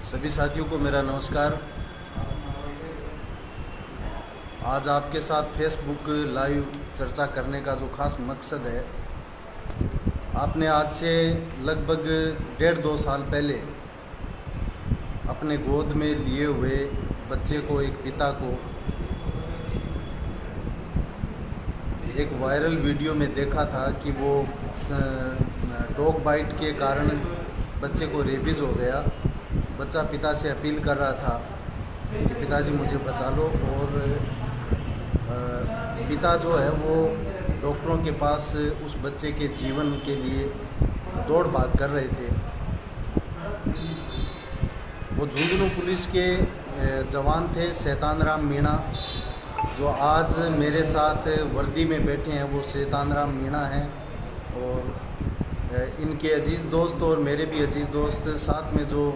सभी साथियों को मेरा नमस्कार। आज आपके साथ फेसबुक लाइव चर्चा करने का जो खास मकसद है, आपने आज से लगभग 1.5-2 साल पहले अपने गोद में लिए हुए बच्चे को, एक पिता को, एक वायरल वीडियो में देखा था कि वो डॉग बाइट के कारण बच्चे को रेबीज हो गया। बच्चा पिता से अपील कर रहा था कि पिताजी मुझे बचा लो, और पिता जो है वो डॉक्टरों के पास उस बच्चे के जीवन के लिए दौड़ भाग कर रहे थे। वो झुंझुनू पुलिस के जवान थे, शैतान राम मीणा, जो आज मेरे साथ वर्दी में बैठे हैं, वो शैतान राम मीणा हैं। और इनके अजीज़ दोस्त और मेरे भी अजीज़ दोस्त साथ में जो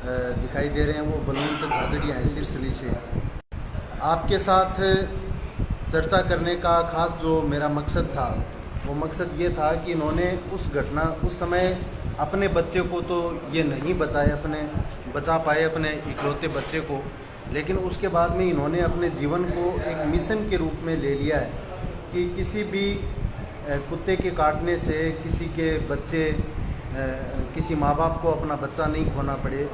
दिखाई दे रहे हैं, वो बलवंत झाझड़िया हैं सिरसली से। आपके साथ चर्चा करने का खास जो मेरा मकसद था, वो मकसद ये था कि इन्होंने उस समय अपने बच्चे को तो ये नहीं बचा पाए अपने इकलौते बच्चे को, लेकिन उसके बाद में इन्होंने अपने जीवन को एक मिशन के रूप में ले लिया है कि किसी भी कुत्ते के काटने से किसी माँ बाप को अपना बच्चा नहीं खोना पड़े,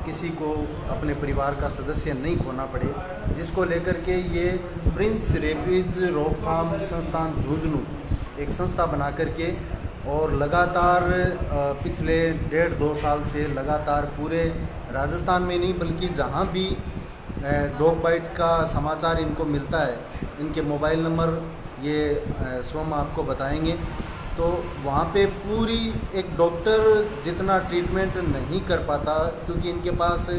किसी को अपने परिवार का सदस्य नहीं खोना पड़े, जिसको लेकर के ये प्रिंस रेबीज रोकथाम संस्थान झुंझुनू एक संस्था बना करके, और लगातार पिछले 1.5-2 साल से लगातार पूरे राजस्थान में नहीं बल्कि जहाँ भी डॉग बाइट का समाचार इनको मिलता है, इनके मोबाइल नंबर ये स्वयं आपको बताएंगे, तो वहाँ पे पूरी एक डॉक्टर जितना ट्रीटमेंट नहीं कर पाता, क्योंकि इनके पास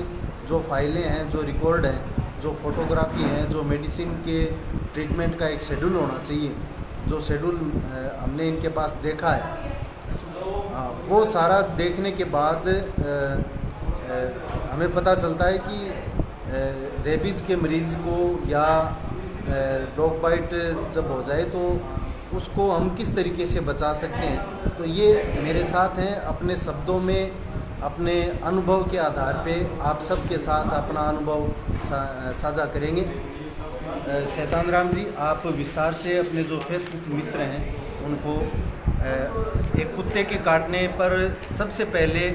जो फाइलें हैं, जो रिकॉर्ड हैं, जो फोटोग्राफी हैं, जो मेडिसिन के ट्रीटमेंट का एक शेड्यूल होना चाहिए, जो शेड्यूल हमने इनके पास देखा है, वो सारा देखने के बाद हमें पता चलता है कि रेबीज़ के मरीज़ को या डॉग बाइट जब हो जाए तो उसको हम किस तरीके से बचा सकते हैं। तो ये मेरे साथ हैं, अपने शब्दों में, अपने अनुभव के आधार पे आप सबके साथ अपना अनुभव साझा करेंगे। शैतान राम जी, आप विस्तार से अपने जो फेसबुक मित्र हैं उनको एक कुत्ते के काटने पर सबसे पहले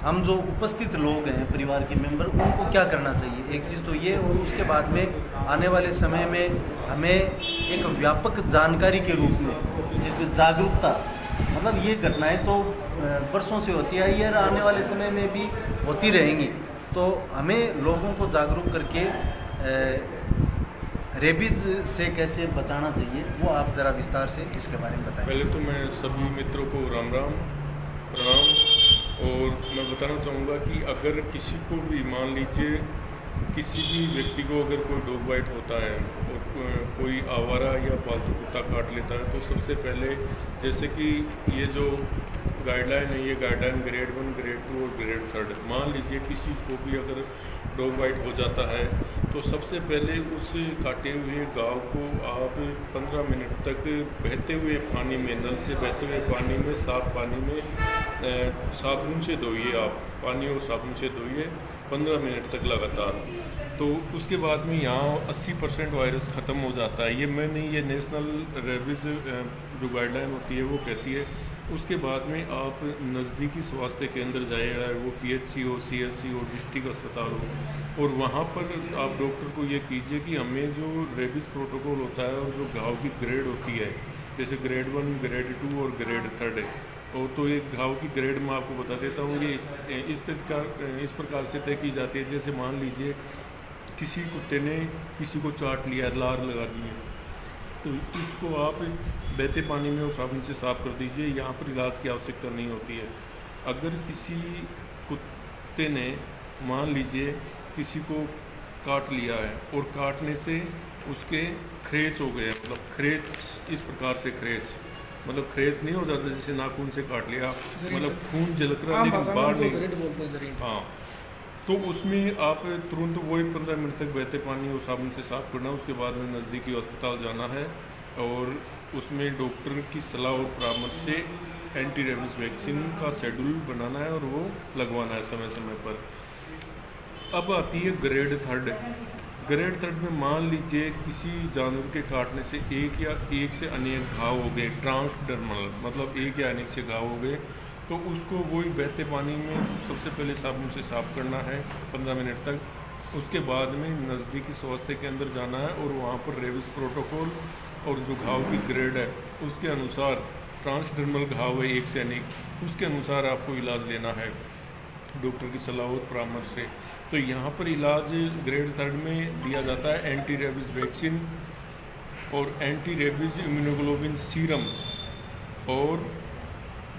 हम जो उपस्थित लोग हैं, परिवार के मेंबर, उनको क्या करना चाहिए, एक चीज़ तो ये, और उसके बाद में आने वाले समय में हमें एक व्यापक जानकारी के रूप में जिसमें जागरूकता, मतलब ये घटनाएं तो वर्षों से होती है, ये आने वाले समय में भी होती रहेंगी, तो हमें लोगों को जागरूक करके रेबीज से कैसे बचाना चाहिए, वो आप ज़रा विस्तार से इसके बारे में बताएं। पहले तो मैं सभी मित्रों को राम राम प्रणाम। और मैं बताना चाहूँगा कि अगर किसी को भी, मान लीजिए किसी भी व्यक्ति को अगर कोई डॉग बाइट होता है और कोई आवारा या पालतू कुत्ता काट लेता है, तो सबसे पहले, जैसे कि ये जो गाइडलाइन है, ये गाइडलाइन ग्रेड 1, ग्रेड 2 और ग्रेड 3। मान लीजिए किसी को भी अगर डॉग बाइट हो जाता है, तो सबसे पहले उस काटे हुए घाव को आप 15 मिनट तक बहते हुए पानी में, नल से बहते हुए पानी में, साफ पानी में साबुन से धोइए। आप पानी और साबुन से धोइए 15 मिनट तक लगातार। तो उसके बाद में यहाँ 80% वायरस ख़त्म हो जाता है। ये मैं नहीं, ये नेशनल रेबीज़ जो गाइडलाइन होती है वो कहती है। उसके बाद में आप नज़दीकी स्वास्थ्य केंद्र जाइए, वो PHC हो, CHC हो, डिस्ट्रिक्ट अस्पताल हो, और वहाँ पर आप डॉक्टर को ये कीजिए कि हमें जो रेबीज़ प्रोटोकॉल होता है और जो घाव की ग्रेड होती है, जैसे ग्रेड 1, ग्रेड 2 और ग्रेड 3 है, और तो एक घाव की ग्रेड मैं आपको बता देता हूँ। ये इस प्रकार से तय की जाती है। जैसे मान लीजिए किसी कुत्ते ने किसी को चाट लिया, लार लगा दी है, तो इसको आप बहते पानी में और साबुन से साफ़ कर दीजिए। यहाँ पर इलाज की आवश्यकता नहीं होती है। अगर किसी कुत्ते ने, मान लीजिए किसी को काट लिया है और काटने से उसके खरेच हो गए, मतलब खरेच इस प्रकार से, मतलब खरेच नहीं हो जाता जैसे नाखून से काट लिया, मतलब खून झलक रहा लेकिन बाहर नहीं, हाँ, तो उसमें आप तुरंत वही 15 मिनट तक बहते पानी और साबुन से साफ़ करना। उसके बाद में नज़दीकी अस्पताल जाना है और उसमें डॉक्टर की सलाह और परामर्श से एंटी रेबीज़ वैक्सीन का शेड्यूल बनाना है और वो लगवाना है समय समय पर। अब आती है ग्रेड थर्ड। ग्रेड थर्ड में मान लीजिए किसी जानवर के काटने से एक से अनेक घाव हो गए, ट्रांसडर्मल मतलब एक या अनेक से घाव हो गए, तो उसको वही बहते पानी में सबसे पहले साबुन से साफ करना है 15 मिनट तक। उसके बाद में नज़दीकी स्वास्थ्य के अंदर जाना है और वहाँ पर रेबिस प्रोटोकॉल और जो घाव की ग्रेड है उसके अनुसार, ट्रांसडर्मल घाव है एक से अनेक, उसके अनुसार आपको इलाज लेना है डॉक्टर की सलाह और परामर्श से। तो यहाँ पर इलाज ग्रेड थर्ड में दिया जाता है एंटी रेबीज वैक्सीन और एंटी रेबीज इम्यूनोग्लोबिन सीरम, और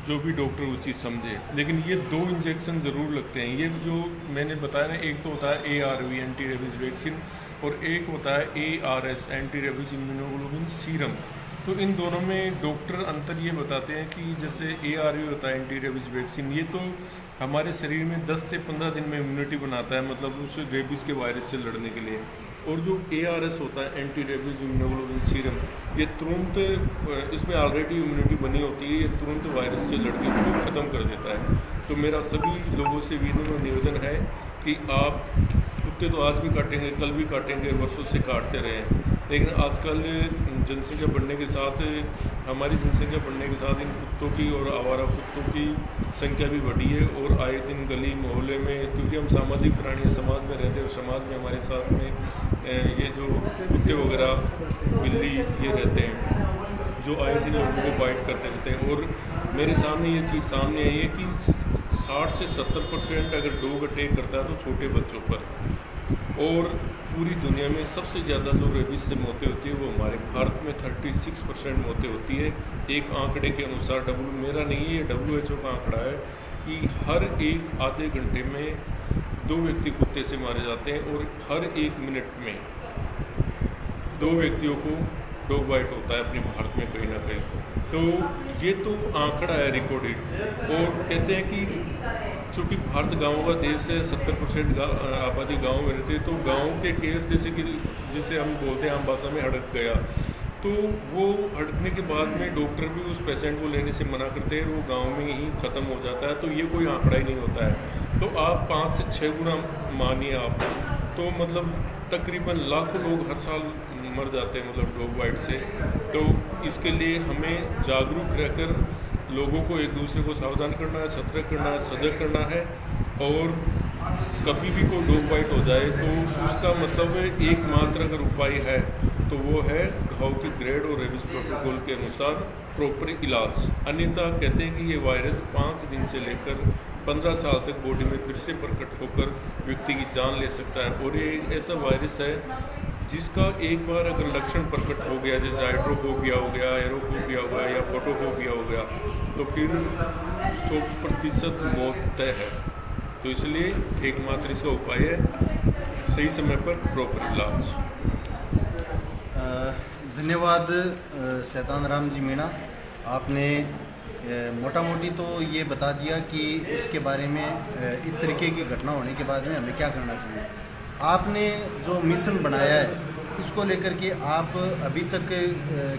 जो भी डॉक्टर उचित समझे। लेकिन ये 2 इंजेक्शन ज़रूर लगते हैं। ये जो मैंने बताया ना, एक तो होता है ARV एंटी रेबीज वैक्सीन और एक होता है ARS anti rabies immunoglobulin serum. तो इन दोनों में डॉक्टर अंतर ये बताते हैं कि जैसे ARV होता है एंटी रेबीज वैक्सीन, ये तो हमारे शरीर में 10 से 15 दिन में इम्यूनिटी बनाता है, मतलब उस रेबीज के वायरस से लड़ने के लिए। और जो ARS होता है एंटी रेबीज इम्यूनोग्लोबिन सीरम, ये तुरंत, इसमें ऑलरेडी इम्यूनिटी बनी होती है, ये तुरंत वायरस से लड़के उसको ख़त्म कर देता है। तो मेरा सभी लोगों से विनम्र निवेदन है कि आप कुत्ते तो आज भी काटेंगे, कल भी काटेंगे, वर्षों से काटते रहे। लेकिन आजकल जनसंख्या बढ़ने के साथ, हमारी जनसंख्या बढ़ने के साथ इन कुत्तों की और आवारा कुत्तों की संख्या भी बढ़ी है। और आए दिन गली मोहल्ले में, क्योंकि हम सामाजिक प्राणी हैं, समाज में रहते हैं और समाज में हमारे साथ में ये जो कुत्ते वगैरह बिल्ली ये रहते हैं, जो आए दिन लोगों को बाइट करते रहते हैं। और मेरे सामने ये चीज़ सामने आई है कि 60 से 70% अगर डॉग अटैक करता है तो छोटे बच्चों पर, और पूरी दुनिया में सबसे ज़्यादा जो रेबीज से मौतें होती है वो हमारे भारत में 36% मौतें होती है। एक आंकड़े के अनुसार, मेरा नहीं है, ये WHO का आंकड़ा है कि हर एक आधे घंटे में 2 व्यक्ति कुत्ते से मारे जाते हैं और हर 1 मिनट में 2 व्यक्तियों को डॉग बाइट होता है अपने भारत में कहीं ना कहीं। तो ये तो आंकड़ा है रिकॉर्डेड। और कहते हैं कि चूँकि भारत गाँव का देश है, 70% आबादी गाँव में रहती है, तो गाँव के केस जैसे कि जिसे हम बोलते हैं आम भाषा में हड़क गया, तो वो हड़कने के बाद में डॉक्टर भी उस पेशेंट को लेने से मना करते हैं, वो गांव में ही ख़त्म हो जाता है। तो ये कोई आंकड़ा ही नहीं होता है। तो आप 5 से 6 गुना मानिए आप, तो मतलब तकरीबन लाखों लोग हर साल मर जाते हैं मतलब डॉग बाइट से। तो इसके लिए हमें जागरूक रहकर लोगों को एक दूसरे को सावधान करना है, सतर्क करना है, सजग करना है। और कभी भी कोई डॉग बाइट हो जाए तो उसका मतलब एकमात्र अगर उपाय है तो वो है घाव की ग्रेड और रेबीज प्रोटोकॉल के अनुसार प्रॉपर इलाज। अन्यथा कहते हैं कि ये वायरस 5 दिन से लेकर 15 साल तक बॉडी में फिर से प्रकट होकर व्यक्ति की जान ले सकता है। और ये ऐसा वायरस है जिसका एक बार अगर लक्षण प्रकट हो गया, जैसे हाइड्रोफोबिया हो गया, एरोफोबिया हो गया या फोटोफोबिया हो गया, तो फिर 100% मौत तय है। तो इसलिए एकमात्र इसका उपाय है सही समय पर प्रॉपर इलाज। धन्यवाद शैतान राम जी मीणा, आपने मोटा मोटी तो ये बता दिया कि इसके बारे में इस तरीके की घटना होने के बाद में हमें क्या करना चाहिए। आपने जो मिशन बनाया है इसको लेकर के आप अभी तक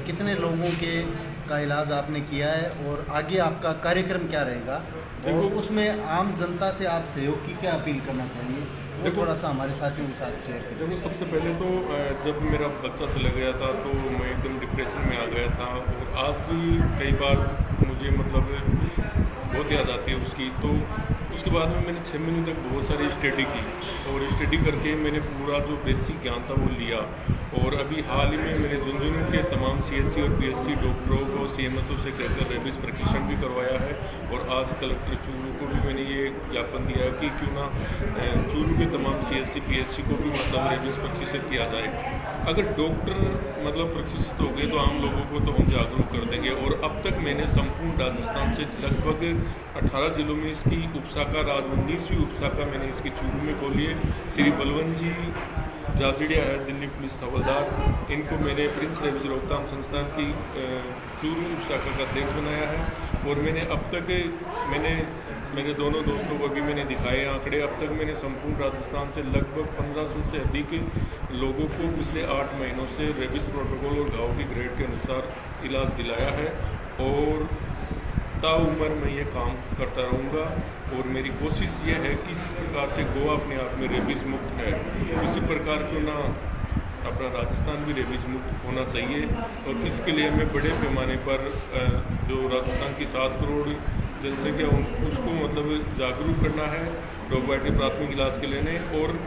कितने लोगों का इलाज आपने किया है और आगे आपका कार्यक्रम क्या रहेगा, और उसमें आम जनता से आप सहयोग की क्या अपील करना चाहिए, वो थोड़ा सा हमारे साथियों के साथ शेयर करें। देखो, सबसे पहले तो जब मेरा बच्चा चला गया था तो मैं एकदम डिप्रेशन में आ गया था, और आज भी कई बार मुझे मतलब बहुत याद आती है उसकी। तो उसके बाद में मैंने 6 महीने तक बहुत सारी स्टडी की, और स्टडी करके मैंने पूरा जो बेसिक ज्ञान था वो लिया। और अभी हाल ही में मैंने झुंझुनू के तमाम CSC और PSC डॉक्टरों को CMSO से कहकर रेबीज प्रशिक्षण भी करवाया है। और आज कलेक्टर चूरू को भी मैंने ये ज्ञापन दिया है कि क्यों ना चूरू के तमाम CSC PSC को भी मतलब रेबीज प्रशिक्षित किया जाए। अगर डॉक्टर मतलब प्रशिक्षित हो गए तो आम लोगों को तो हम जागरूक कर देंगे। और अब तक मैंने संपूर्ण राजस्थान से लगभग 18 जिलों में इसकी उपशाखा, 19वीं उपशाखा मैंने इसकी चूरू में खोली है। श्री बलवंत जी जाजिड़िया है दिल्ली पुलिस हवलदार, इनको मैंने प्रिंस रेबीज रोकथाम संस्थान की चूरू उपशाखा का अध्यक्ष बनाया है। और मैंने अब तक मेरे दोनों दोस्तों को भी मैंने दिखाए आंकड़े। अब तक मैंने संपूर्ण राजस्थान से लगभग 1500 से अधिक लोगों को पिछले 8 महीनों से रेबीज प्रोटोकॉल और घाव की ग्रेड के अनुसार इलाज दिलाया है। और ताउम्र मैं ये काम करता रहूँगा। और मेरी कोशिश ये है कि जिस प्रकार से गोवा अपने आप में रेबीज़ मुक्त है, उसी प्रकार क्यों ना अपना राजस्थान भी रेबीज़ मुक्त होना चाहिए। और इसके लिए हमें बड़े पैमाने पर जो राजस्थान की 7 करोड़ जनसंख्या उसको मतलब जागरूक करना है डॉग बाइट के प्राथमिक इलाज के लिए। और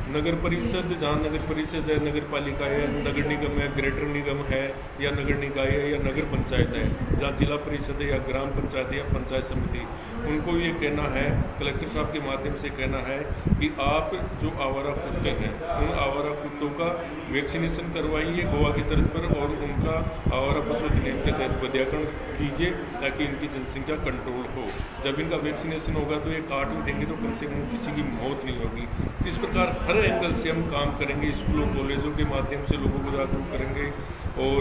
नगर परिषद, जहाँ नगर परिषद है, नगर पालिका है, नगर निगम है, ग्रेटर निगम है या नगर निकाय है या नगर पंचायत है, जहाँ जिला परिषद है या ग्राम पंचायत है या पंचायत समिति, उनको ये कहना है, कलेक्टर साहब के माध्यम से कहना है कि आप जो आवारा कुत्ते हैं उन आवारा कुत्तों का वैक्सीनेशन करवाइए गोवा की तर्ज पर और उनका आवारा पशु अधिनियम के तहत वैद्यकरण कीजिए ताकि इनकी जनसंख्या कंट्रोल हो। जब इनका वैक्सीनेशन होगा तो ये काट भी देंगे तो कम से कम किसी की मौत नहीं होगी। इस प्रकार हर एंगल से हम काम करेंगे, स्कूलों कॉलेजों के माध्यम से लोगों को जागरूक करेंगे और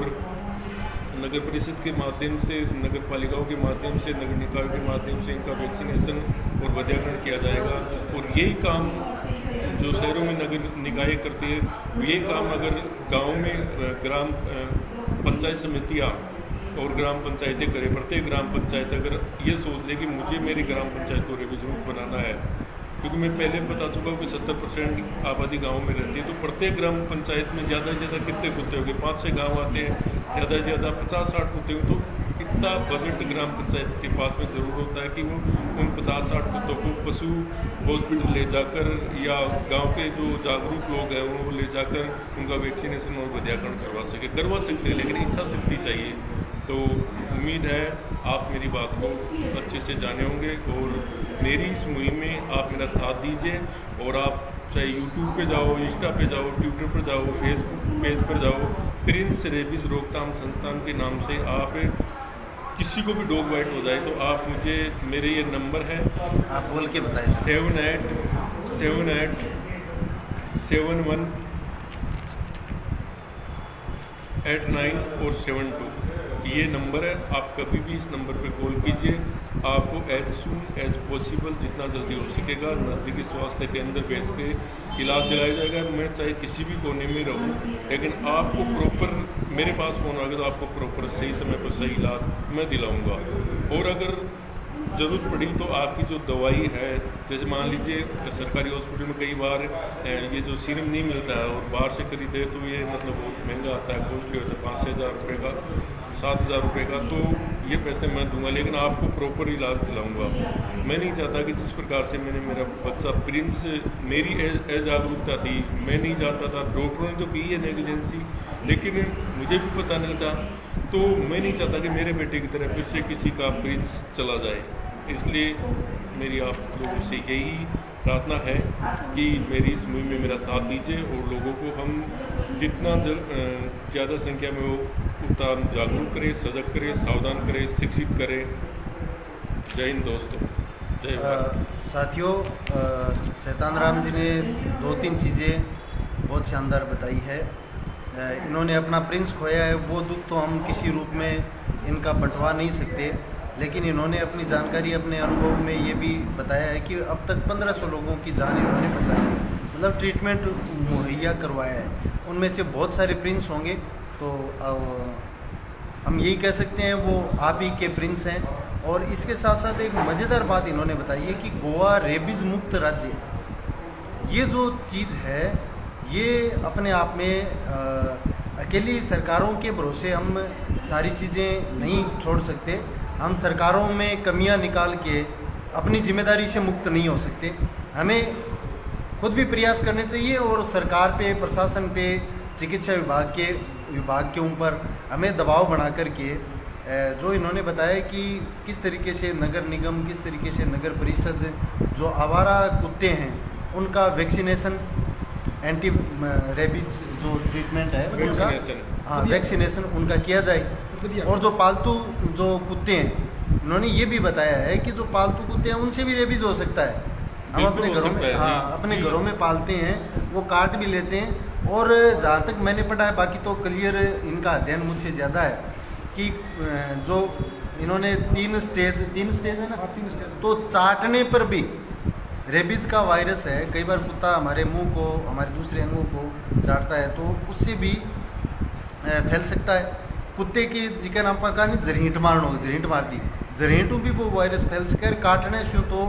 नगर परिषद के माध्यम से, नगर पालिकाओं के माध्यम से, नगर निकायों के माध्यम से इनका वैक्सीनेशन और वैद्यकरण किया जाएगा। और यही काम जो शहरों में नगर निकाय करती है, यही काम अगर गाँव में ग्राम पंचायत समितियाँ और ग्राम पंचायतें करें, प्रत्येक ग्राम पंचायत अगर ये सोच ले कि मुझे मेरी ग्राम पंचायत को रेबीज़ मुक्त बनाना है, क्योंकि मैं पहले बता चुका हूँ कि 70% आबादी गाँव में रहती है, तो प्रत्येक ग्राम पंचायत में ज़्यादा से ज़्यादा कितने कुत्ते होंगे, 5 से गाँव आते हैं, ज़्यादा से ज़्यादा 50-60 कुत्ते हों, तो कितना बजट ग्राम पंचायत के पास में ज़रूर होता है कि वो उन 50-60 कुत्तों को पशु हॉस्पिटल ले जाकर या गांव के जो जागरूक लोग हैं वो ले जाकर उनका वैक्सीनेशन और वैद्यकरण करवा सकते हैं, लेकिन इच्छा शक्ति चाहिए। तो उम्मीद है आप मेरी बात को अच्छे से जाने होंगे और मेरी इस मुहिम में आप मेरा साथ दीजिए। और आप चाहे यूट्यूब पे जाओ, इंस्टा पे जाओ, ट्विटर पर जाओ, फेसबुक पेज पर जाओ, प्रिंस रेबीज़ रोकथाम संस्थान के नाम से आप किसी को भी डॉग बाइट हो जाए तो आप मुझे, मेरे ये नंबर है, आप बोल के बताइए। 7878 71 89 और 72 ये नंबर है। आप कभी भी इस नंबर पे कॉल कीजिए, आपको एज सून एज पॉसिबल जितना जल्दी हो सकेगा नज़दीकी स्वास्थ्य केंद्र भेज के इलाज दिलाया जाएगा। मैं चाहे किसी भी कोने में रहूं, लेकिन आपको प्रॉपर मेरे पास फ़ोन आ गया तो आपको प्रॉपर सही समय पर सही इलाज मैं दिलाऊंगा। और अगर ज़रूरत पड़ी तो आपकी जो दवाई है, जैसे मान लीजिए सरकारी हॉस्पिटल में कई बार ये जो सीरम नहीं मिलता है और बाहर से खरीदे तो ये मतलब बहुत महंगा आता है, कॉस्टली होता है, 5-6 हज़ार रुपये का, 7,000 रुपये का, तो ये पैसे मैं दूंगा, लेकिन आपको प्रॉपर इलाज दिलाऊंगा। मैं नहीं चाहता कि जिस प्रकार से मैंने मेरा बच्चा प्रिंस, मेरी अजागरूकता थी, मैं नहीं चाहता था, डॉक्टरों ने तो की है नेग्लिजेंसी, लेकिन मुझे भी पता नहीं था, तो मैं नहीं चाहता कि मेरे बेटे की तरह फिर से किसी का प्रिंस चला जाए। इसलिए मेरी आप लोगों से यही प्रार्थना है कि मेरी इस मुहिम में मेरा साथ दीजिए और लोगों को हम जितना ज़्यादा संख्या में हो उतना जागरूक करें, सजग करें, सावधान करें, शिक्षित करें। जय हिंद दोस्तों, जय भारत। साथियों, शैतान राम जी ने 2-3 चीज़ें बहुत शानदार बताई है। इन्होंने अपना प्रिंस खोया है, वो दुख तो हम किसी रूप में इनका बंटवा नहीं सकते, लेकिन इन्होंने अपनी जानकारी, अपने अनुभव में ये भी बताया है कि अब तक 1500 लोगों की जान इन्होंने बचाई है, मतलब ट्रीटमेंट मुहैया करवाया है। उनमें से बहुत सारे प्रिंस होंगे, तो हम यही कह सकते हैं वो आप ही के प्रिंस हैं। और इसके साथ साथ एक मज़ेदार बात इन्होंने बताई है कि गोवा रेबीज़ मुक्त राज्य, ये जो चीज़ है ये अपने आप में अकेली सरकारों के भरोसे हम सारी चीज़ें नहीं छोड़ सकते। हम सरकारों में कमियां निकाल के अपनी जिम्मेदारी से मुक्त नहीं हो सकते। हमें खुद भी प्रयास करने चाहिए और सरकार पे, प्रशासन पे, चिकित्सा विभाग के ऊपर हमें दबाव बना करके जो इन्होंने बताया कि किस तरीके से नगर निगम, किस तरीके से नगर परिषद जो आवारा कुत्ते हैं उनका वैक्सीनेशन, एंटी रेबीज जो ट्रीटमेंट है उनका, हाँ वैक्सीनेशन उनका किया जाए। और जो पालतू जो कुत्ते हैं, उन्होंने ये भी बताया है कि जो पालतू कुत्ते हैं उनसे भी रेबीज हो सकता है। हम अपने घरों में, हाँ अपने घरों में पालते हैं, वो काट भी लेते हैं। और जहाँ तक मैंने पढ़ा है, बाकी तो क्लियर इनका अध्ययन मुझसे ज़्यादा है कि जो इन्होंने 3 स्टेज है ना, 3 स्टेज, तो चाटने पर भी रेबीज का वायरस है। कई बार कुत्ता हमारे मुंह को, हमारे दूसरे अंगों को चाटता है तो उससे भी फैल सकता है। कुत्ते की जिक्र आप कहा नहीं, झरीट मार दी, जरेटू भी वो वायरस फैल सके, काटने शू तो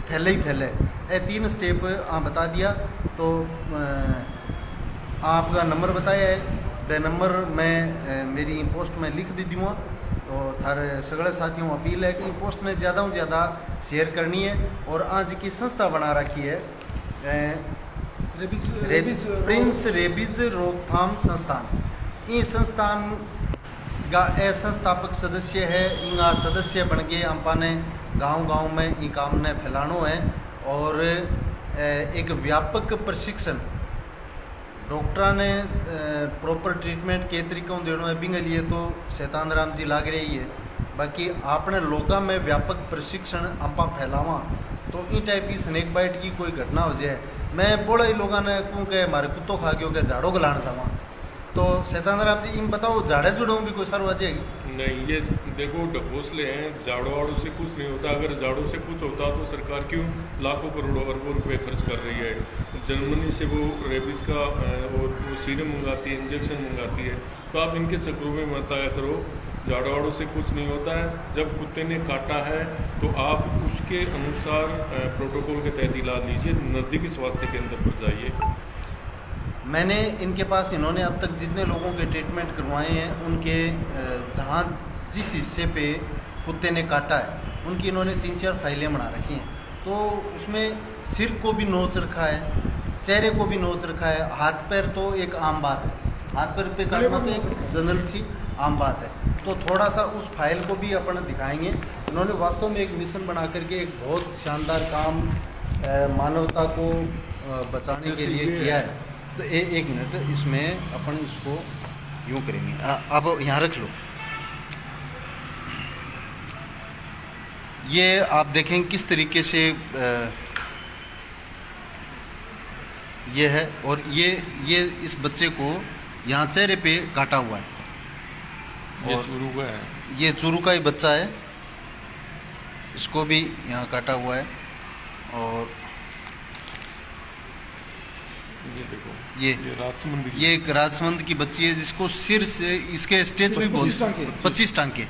फैले ही फैले। ये 3 स्टेप आप बता दिया। तो आपका नंबर बताया है, द नंबर मैं मेरी पोस्ट में लिख भी दूँगा। तो थारे सगले साथियों अपील है कि पोस्ट ने ज़्यादा से ज़्यादा शेयर करनी है। और आज की संस्था बना रखी है रेबीज प्रिंस रेबीज रोकथाम संस्थान। ये संस्थान का संस्थापक सदस्य है, इंगा सदस्य बन के अम्पा ने गांव-गांव में ये काम ने फैलानो है। और एक व्यापक प्रशिक्षण डॉक्टर ने प्रॉपर ट्रीटमेंट के तरीकों देनो है, बिंग लिए तो शैतान राम जी लाग रही है। बाकी आपने लोगों में व्यापक प्रशिक्षण अम्पा फैलावा तो इन टाइप की स्नेक बाइट की कोई घटना हो जाए। मैं बोला ही लोगों ने क्यों के मारे कुत्तों खा गयो के झाड़ों गलान जावा, तो शैतान राम जी इन बताओ झाड़े जुड़ों भी कोई सारू आ जाएगी? नहीं, ये देखो ढकोसले हैं, झाड़ों वाड़ों से कुछ नहीं होता। अगर झाड़ों से कुछ होता तो सरकार क्यों लाखों करोड़ों अरबों रुपए खर्च कर रही है? जर्मनी से वो रेबीज का और वो सीरम मंगाती है, इंजेक्शन मंगाती है। तो आप इनके चक्रों में मत आया करो। झाड़ों वाड़ों से कुछ नहीं होता है। जब कुत्ते ने काटा है तो आप उसके अनुसार प्रोटोकॉल के तहत इलाज लीजिए, नज़दीकी स्वास्थ्य केंद्र पर जाइए। मैंने इनके पास, इन्होंने अब तक जितने लोगों के ट्रीटमेंट करवाए हैं उनके जहाँ जिस हिस्से पे कुत्ते ने काटा है उनकी इन्होंने 3-4 फाइलें बना रखी हैं। तो उसमें सिर को भी नोच रखा है, चेहरे को भी नोच रखा है, हाथ पैर तो एक आम बात है, हाथ पैर पे काटना तो एक जनरल सी आम बात है। तो थोड़ा सा उस फाइल को भी अपन दिखाएंगे। इन्होंने वास्तव में एक मिशन बना करके एक बहुत शानदार काम मानवता को बचाने के लिए किया है। तो एक मिनट, इसमें अपन इसको यूँ करेंगे, अब यहाँ रख लो। ये आप देखें किस तरीके से ये है। और ये इस बच्चे को यहाँ चेहरे पे काटा हुआ है। ये चूरू का है, ये चूरू का ही बच्चा है, इसको भी यहाँ काटा हुआ है। और ये देखो, ये राजसमंद की, ये एक राजसमंद की बच्ची है जिसको सिर से इसके स्टेज भी बहुत 25 टांके,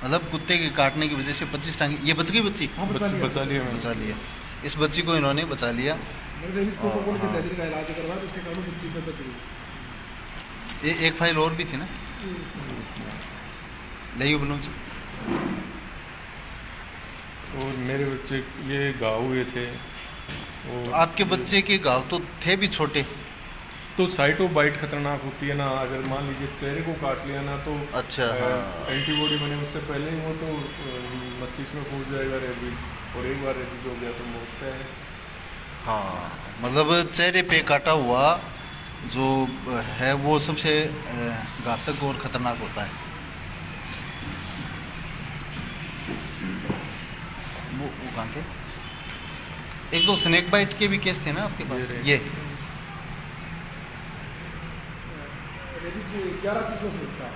मतलब कुत्ते के काटने की वजह से 25 टांके। ये बच गई बच्ची, बचा लिया मैंने। बचा लिया। इस बच्ची को इन्होंने बचा लिया। एक फाइल और भी थी ना, ले बोलूँ जी। और मेरे बच्चे ये घाव हुए थे। तो आपके बच्चे के घाव तो थे भी छोटे। तो साइटो बाइट खतरनाक होती है ना। अगर मान लीजिए चेहरे को काट लिया ना तो अच्छा, हाँ। एंटीबॉडी बने उससे पहले ही वो तो मस्तिष्क में फूट जाएगा रेबीज, और एक बार रेबीज हो गया तो मौत है। हाँ, मतलब चेहरे पे काटा हुआ जो है वो सबसे घातक और ख़तरनाक होता है। वो कहाँ थे? एक दो स्नेक बाइट के भी केस थे ना आपके पास? ये 11 चीज़ों से होता है।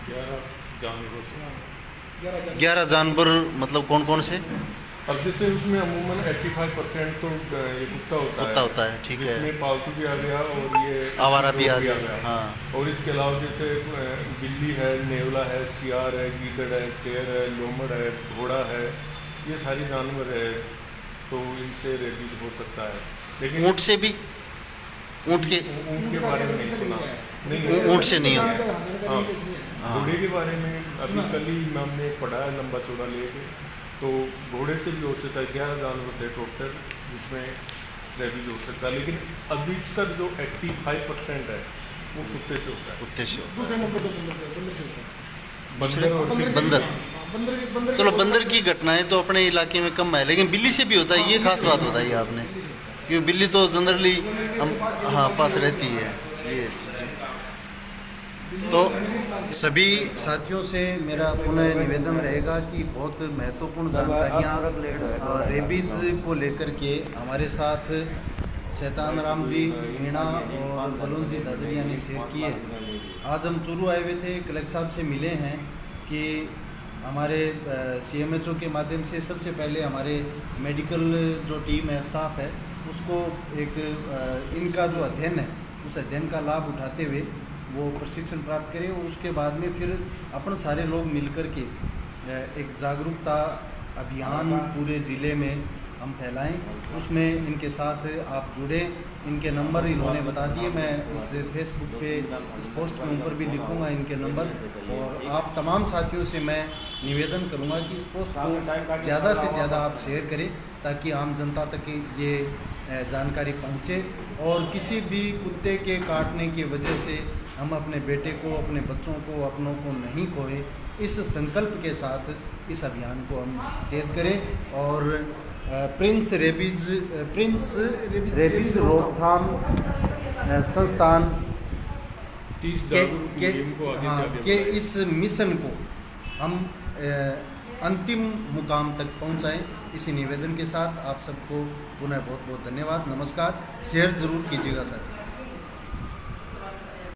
11 जानवरों से। 11 जानवर मतलब कौन कौन से? अब जैसे उसमें अमूमन 85% तो ये कुत्ता होता है, ठीक है। इसमें पालतू भी आ गया और ये आवारा भी आ गया। हाँ। और इसके अलावा जैसे बिल्ली है, नेवला है, सियार है, गीदड़ है, शेर है, लोमड़ है, घोड़ा है, ये सारी जानवर है। तो इनसे रेबीज हो सकता है। लेकिन ऊँट से भी? ऊँट के बारे में नहीं सुना, नहीं, ऊँट से नहीं होता। हाँ, घोड़े के बारे में अभी कल ही हमने पढ़ा है, लंबा चौड़ा लेके। तो घोड़े से भी हो सकता है। 11 जानवर थे टोटल जिसमें रेबीज हो सकता है। लेकिन अभी तक जो 85% है वो कुत्ते से होता है। कुत्ते से होता दूसरे नंबर पर बंदर और है। बंदर, चलो बंदर की घटनाएं तो अपने इलाके में कम है, लेकिन बिल्ली से भी होता है। ये खास बात बताई आपने, क्योंकि बिल्ली तो जनरली हम पास रहती है। ये तो सभी साथियों से मेरा पुनः निवेदन रहेगा कि बहुत महत्वपूर्ण जानकारियाँ रेबीज को लेकर के हमारे साथ शैतान राम जी मीणा और बलून जी झाझड़िया ने शेयर किए। आज हम चूरू आए हुए थे, कलेक्टर साहब से मिले हैं कि हमारे CMHO के माध्यम से सबसे पहले हमारे मेडिकल जो टीम है, स्टाफ है, उसको एक इनका जो अध्ययन है उस अध्ययन का लाभ उठाते हुए वो प्रशिक्षण प्राप्त करें। और उसके बाद में फिर अपन सारे लोग मिल कर के एक जागरूकता अभियान पूरे ज़िले में हम फैलाएं, उसमें इनके साथ आप जुड़े। इनके नंबर इन्होंने बता दिए, मैं इस फेसबुक पे इस पोस्ट के ऊपर भी लिखूंगा इनके नंबर। और आप तमाम साथियों से मैं निवेदन करूंगा कि इस पोस्ट को ज़्यादा से ज़्यादा आप शेयर करें ताकि आम जनता तक ये जानकारी पहुंचे और किसी भी कुत्ते के काटने की वजह से हम अपने बेटे को, अपने बच्चों को, अपनों को नहीं खोए। इस संकल्प के साथ इस अभियान को हम तेज़ करें और प्रिंस रेबीज रोकथाम संस्थान 30 के, जागरूक के, मुहिम को आगे हाँ, से आगे के बढ़ाएं। इस मिशन को हम अंतिम मुकाम तक पहुंचाएं। इसी निवेदन के साथ आप सबको पुनः बहुत बहुत धन्यवाद, नमस्कार। शेयर जरूर कीजिएगा साथियों।